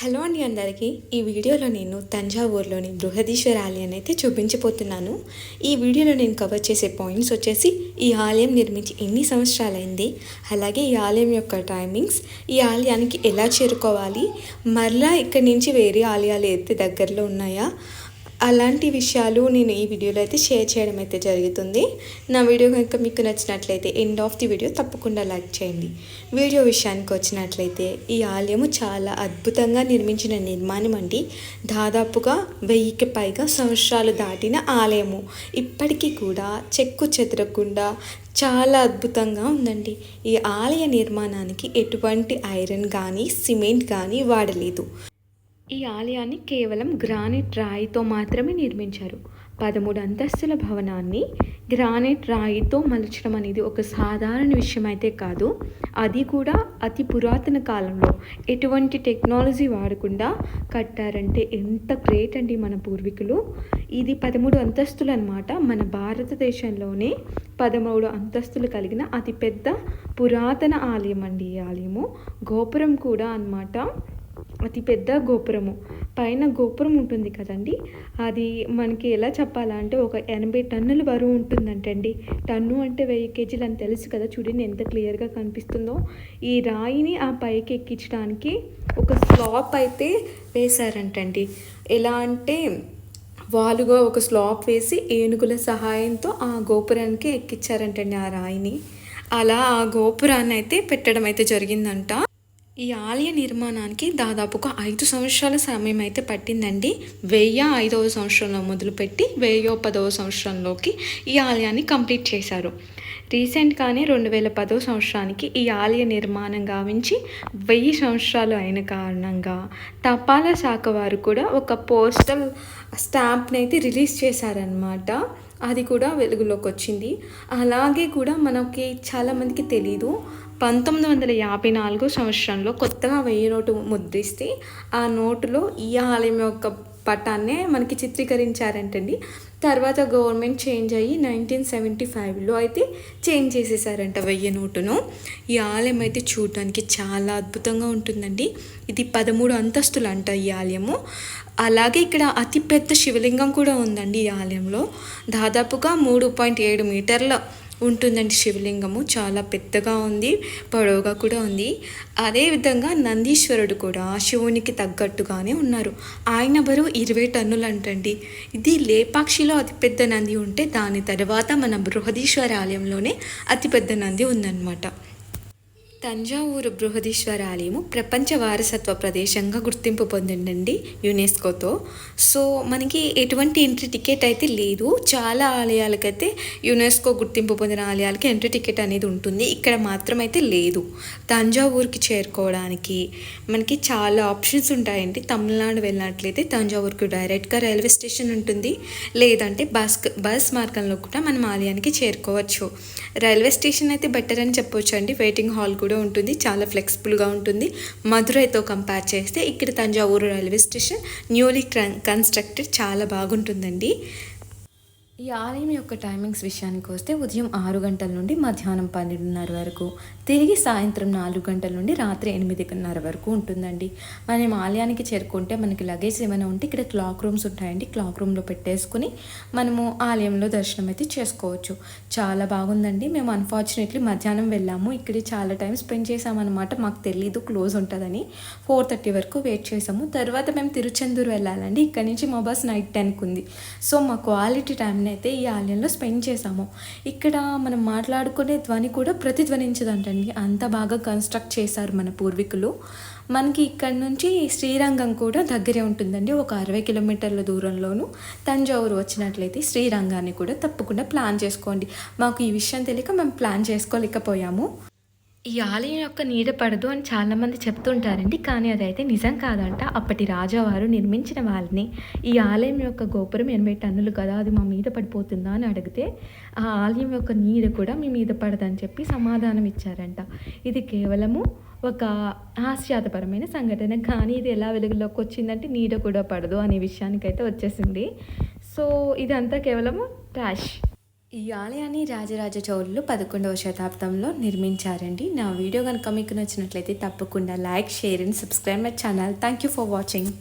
Hello అండి అందరికీ. ఈ వీడియోలో నేను తంజావూరులోని బృహదీశ్వర ఆలయాన్ని అయితే చూపించబోతున్నాను. ఈ వీడియోలో నేను కవర్ చేసే పాయింట్స్ వచ్చేసి ఈ ఆలయం నిర్మించి ఎన్ని సంవత్సరాలైంది, అలాగే ఈ ఆలయం యొక్క టైమింగ్స్, ఈ ఆలయానికి ఎలా చేరుకోవాలి, మరలా ఇక్కడి నుంచి వేరే ఆలయాలు అయితే దగ్గరలో ఉన్నాయా, అలాంటి విషయాలు నేను ఈ వీడియోలో అయితే షేర్ చేయడం అయితే జరుగుతుంది. నా వీడియో కనుక మీకు నచ్చినట్లయితే ఎండ్ ఆఫ్ ది వీడియో తప్పకుండా లైక్ చేయండి. వీడియో విషయానికి వచ్చినట్లయితే ఈ ఆలయము చాలా అద్భుతంగా నిర్మించిన నిర్మాణం అండి. దాదాపుగా 1000కి పైగా సంవత్సరాలు దాటిన ఆలయము ఇప్పటికీ కూడా చెక్కు చెదరకుండా చాలా అద్భుతంగా ఉందండి. ఈ ఆలయ నిర్మాణానికి ఎటువంటి ఐరన్ కానీ సిమెంట్ కానీ వాడలేదు. ఈ ఆలయాన్ని కేవలం గ్రానైట్ రాయితో మాత్రమే నిర్మించారు. 13 అంతస్తుల భవనాన్ని గ్రానైట్ రాయితో మలచడం అనేది ఒక సాధారణ విషయం అయితే కాదు. అది కూడా అతి పురాతన కాలంలో ఎటువంటి టెక్నాలజీ వాడకుండా కట్టారంటే ఎంత గ్రేట్ అండి మన పూర్వీకులు. ఇది 13 అంతస్తులు అన్నమాట. మన భారతదేశంలోనే 13 అంతస్తులు కలిగిన అతిపెద్ద పురాతన ఆలయం అండి ఈ ఆలయము. గోపురం కూడా అన్నమాట అతిపెద్ద గోపురము. పైన గోపురం ఉంటుంది కదండి, అది మనకి ఎలా చెప్పాలంటే ఒక 80 టన్నుల బరువు ఉంటుందంటండి. టన్ను అంటే 1000 కేజీలు అని తెలుసు కదా, చూడండి ఎంత క్లియర్గా కనిపిస్తుందో. ఈ రాయిని ఆ పైకి ఎక్కించడానికి ఒక స్లాప్ అయితే వేశారంటండి. ఎలా అంటే వాలుగా ఒక స్లాప్ వేసి ఏనుగుల సహాయంతో ఆ గోపురానికి ఎక్కించారంటండి ఆ రాయిని. అలా ఆ గోపురాన్ని అయితే పెట్టడం అయితే జరిగిందంట. ఈ ఆలయ నిర్మాణానికి దాదాపుగా 5 సంవత్సరాల సమయం అయితే పట్టిందండి. 1005వ సంవత్సరంలో మొదలుపెట్టి 1010వ సంవత్సరంలోకి ఈ ఆలయాన్ని కంప్లీట్ చేశారు. రీసెంట్గానే 2010వ సంవత్సరానికి ఈ ఆలయ నిర్మాణం గావించి 1000 సంవత్సరాలు అయిన కారణంగా తపాలా శాఖ వారు కూడా ఒక పోస్టల్ స్టాంప్ని అయితే రిలీజ్ చేశారనమాట. అది కూడా వెలుగులోకి వచ్చింది. అలాగే కూడా మనకి చాలామందికి తెలీదు, 1954 సంవత్సరంలో కొత్తగా 1000 నోటు ముద్రిస్తే ఆ నోటులో ఈ ఆలయం యొక్క పటాన్నే మనకి చిత్రీకరించారంటండి. తర్వాత గవర్నమెంట్ చేంజ్ అయ్యి 1975లో అయితే చేంజ్ చేసేసారంట 1000 నోటును. ఈ ఆలయం అయితే చూడడానికి చాలా అద్భుతంగా ఉంటుందండి. ఇది 13 అంతస్తులు అంట ఈ ఆలయము. అలాగే ఇక్కడ అతిపెద్ద శివలింగం కూడా ఉందండి ఈ ఆలయంలో. దాదాపుగా 3.7 మీటర్ల ఉంటుందండి శివలింగము. చాలా పెద్దగా ఉంది, పొడవుగా కూడా ఉంది. అదేవిధంగా నందీశ్వరుడు కూడా శివునికి తగ్గట్టుగానే ఉన్నారు. ఆయన బరువు 20 టన్నులు అంటండి. ఇది లేపాక్షిలో అతిపెద్ద నంది ఉంటే దాని తర్వాత మన బృహదీశ్వర ఆలయంలోనే అతిపెద్ద నంది ఉందన్నమాట. తంజావూరు బృహదీశ్వర ఆలయము ప్రపంచ వారసత్వ ప్రదేశంగా గుర్తింపు పొందిందండి యునెస్కోతో. సో మనకి ఎటువంటి ఎంట్రీ టికెట్ అయితే లేదు. చాలా ఆలయాలకైతే యునెస్కో గుర్తింపు పొందిన ఆలయాలకి ఎంట్రీ టికెట్ అనేది ఉంటుంది, ఇక్కడ మాత్రం అయితే లేదు. తంజావూరుకి చేరుకోవడానికి మనకి చాలా ఆప్షన్స్ ఉంటాయండి. తమిళనాడు వెళ్ళినట్లయితే తంజావూరుకు డైరెక్ట్గా రైల్వే స్టేషన్ ఉంటుంది, లేదంటే బస్ మార్గంలో కూడా మనం ఆలయానికి చేరుకోవచ్చు. రైల్వే స్టేషన్ అయితే బెటర్ అని చెప్పొచ్చు అండి. వెయిటింగ్ హాల్ కూడా ఉంటుంది, చాలా ఫ్లెక్సిబుల్గా ఉంటుంది. మధురైతో కంపేర్ చేస్తే ఇక్కడ Thanjavur railway station newly constructed, చాలా బాగుంటుందండి. ఈ ఆలయం యొక్క టైమింగ్స్ విషయానికి వస్తే ఉదయం 6 గంటల నుండి మధ్యాహ్నం 12:30 వరకు, తిరిగి సాయంత్రం 4 గంటల నుండి రాత్రి 8:30 వరకు ఉంటుందండి. మనం ఆలయానికి చేరుకుంటే మనకి లగేజ్ ఏమైనా ఉంటే ఇక్కడ క్లాక్ రూమ్స్ ఉంటాయండి. క్లాక్ రూమ్లో పెట్టేసుకుని మనము ఆలయంలో దర్శనం అయితే చేసుకోవచ్చు. చాలా బాగుందండి. మేము అన్ఫార్చునేట్లీ మధ్యాహ్నం వెళ్ళాము. ఇక్కడ చాలా టైం స్పెండ్ చేసామన్నమాట. మాకు తెలీదు క్లోజ్ ఉంటుందని. 4:30 వరకు వెయిట్ చేసాము. తర్వాత మేము తిరుచెందూరు వెళ్ళాలండి. ఇక్కడ నుంచి మా బస్ నైట్ 10కి ఉంది. సో మా క్వాలిటీ టైం అయితే ఈ ఆలయంలో స్పెండ్ చేసాము. ఇక్కడ మనం మాట్లాడుకునే ధ్వని కూడా ప్రతిధ్వనించదంటండి, అంత బాగా కన్స్ట్రక్ట్ చేశారు మన పూర్వీకులు. మనకి ఇక్కడ నుంచి శ్రీరంగం కూడా దగ్గరే ఉంటుందండి, ఒక 60 కిలోమీటర్ల దూరంలోను. తంజావూరు వచ్చినట్లయితే శ్రీరంగాన్ని కూడా తప్పకుండా ప్లాన్ చేసుకోండి. మాకు ఈ విషయం తెలియక మేము ప్లాన్ చేసుకోలేకపోయాము. ఈ ఆలయం యొక్క నీడ పడదు అని చాలామంది చెప్తుంటారండి, కానీ అదైతే నిజం కాదంట. అప్పటి రాజావారు నిర్మించిన వాళ్ళని ఈ ఆలయం యొక్క గోపురం 80 టన్నులు కదా, అది మా మీద పడిపోతుందా అని అడిగితే ఆ ఆలయం యొక్క నీడ కూడా మీ మీద పడదని చెప్పి సమాధానం ఇచ్చారంట. ఇది కేవలము ఒక హాస్యాస్పదమైన సంఘటన, కానీ ఇది ఎలా వెలుగులోకి వచ్చిందంటే నీడ కూడా పడదు అనే విషయానికైతే వచ్చేసింది. సో ఇదంతా కేవలము ట్రాష్. ఈ ఆలయాన్ని రాజరాజ చోళులు 11వ శతాబ్దంలో నిర్మించారండి. నా వీడియో కనుక మీకు నచ్చినట్లయితే తప్పకుండా like, share and subscribe my channel. Thank you for watching.